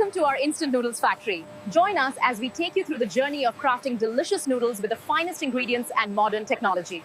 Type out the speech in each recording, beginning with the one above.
Welcome to our instant noodles factory. Join us as we take you through the journey of crafting delicious noodles with the finest ingredients and modern technology.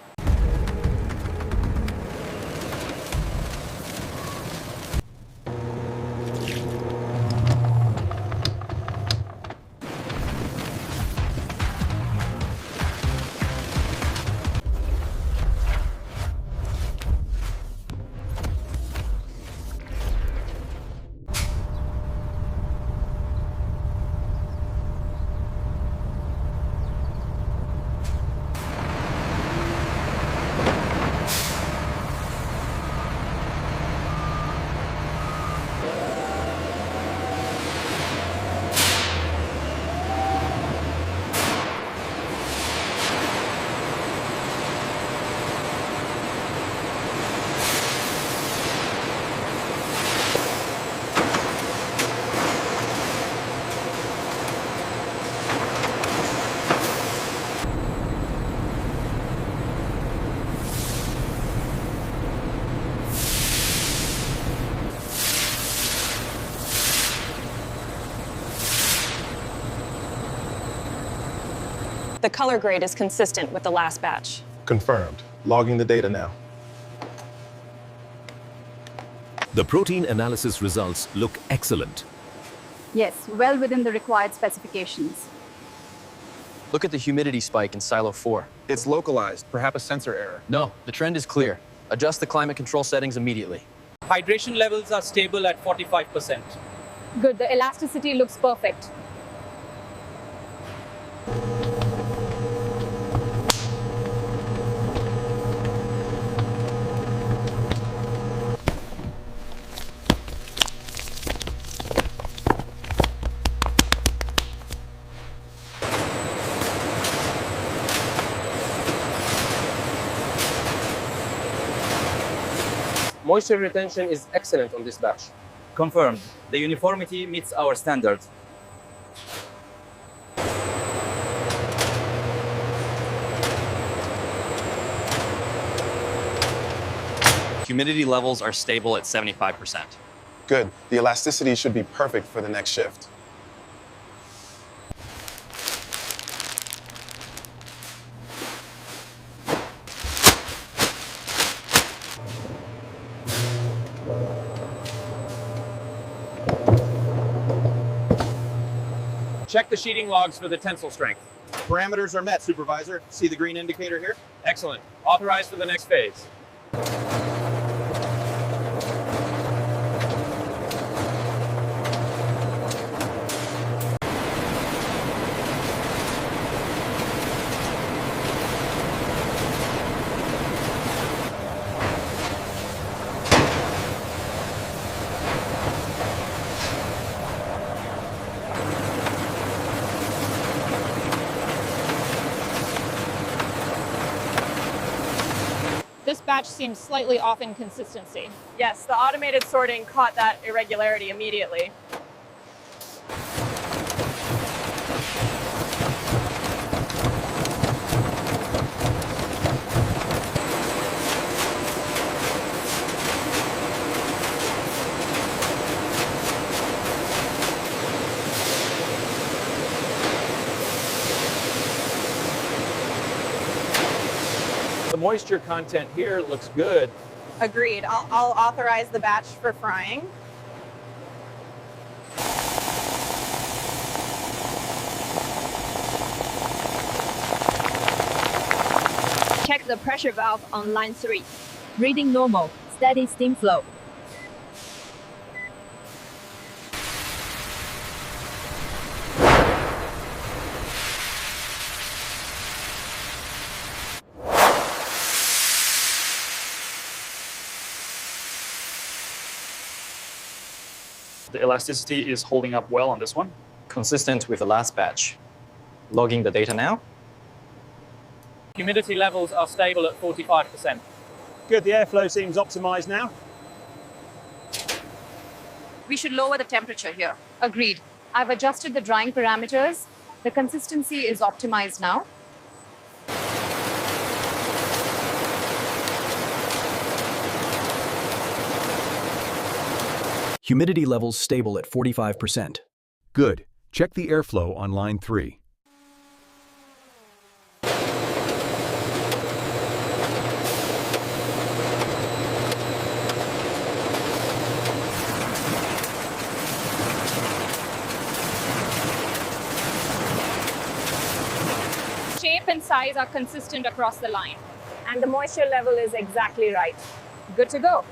The color grade is consistent with the last batch. Confirmed. Logging the data now. The protein analysis results look excellent. Yes, well within the required specifications. Look at the humidity spike in silo 4. It's localized, perhaps a sensor error. No, the trend is clear. Adjust the climate control settings immediately. Hydration levels are stable at 45%. Good, the elasticity looks perfect. Moisture retention is excellent on this batch. Confirmed. The uniformity meets our standards. Humidity levels are stable at 75%. Good. The elasticity should be perfect for the next shift. Check the sheeting logs for the tensile strength. Parameters are met, Supervisor. See the green indicator here? Excellent. Authorized for the next phase. This batch seems slightly off in consistency. Yes, the automated sorting caught that irregularity immediately. The moisture content here looks good. Agreed. I'll authorize the batch for frying. Check the pressure valve on line 3. Reading normal, steady steam flow. The elasticity is holding up well on this one. Consistent with the last batch. Logging the data now. Humidity levels are stable at 45%. Good, the airflow seems optimized now. We should lower the temperature here. Agreed. I've adjusted the drying parameters. The consistency is optimized now. Humidity levels stable at 45%. Good. Check the airflow on line 3. Shape and size are consistent across the line. And the moisture level is exactly right. Good to go.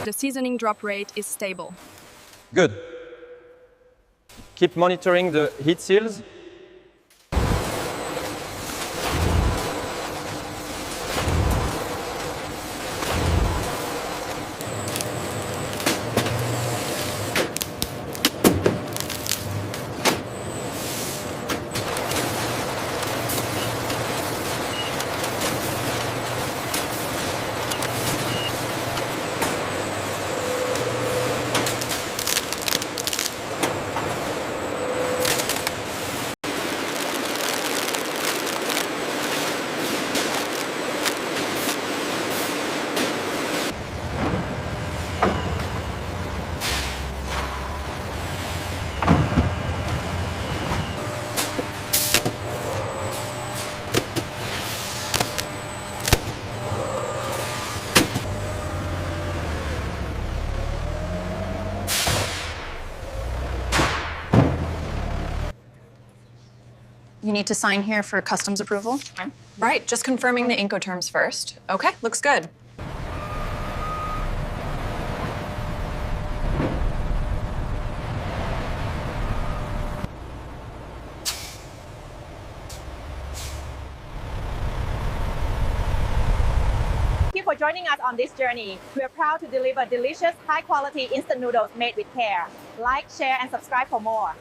The seasoning drop rate is stable. Good. Keep monitoring the heat seals. You need to sign here for customs approval. Right, just confirming the Incoterms first. Okay, looks good. Thank you for joining us on this journey. We are proud to deliver delicious, high-quality instant noodles made with care. Like, share, and subscribe for more.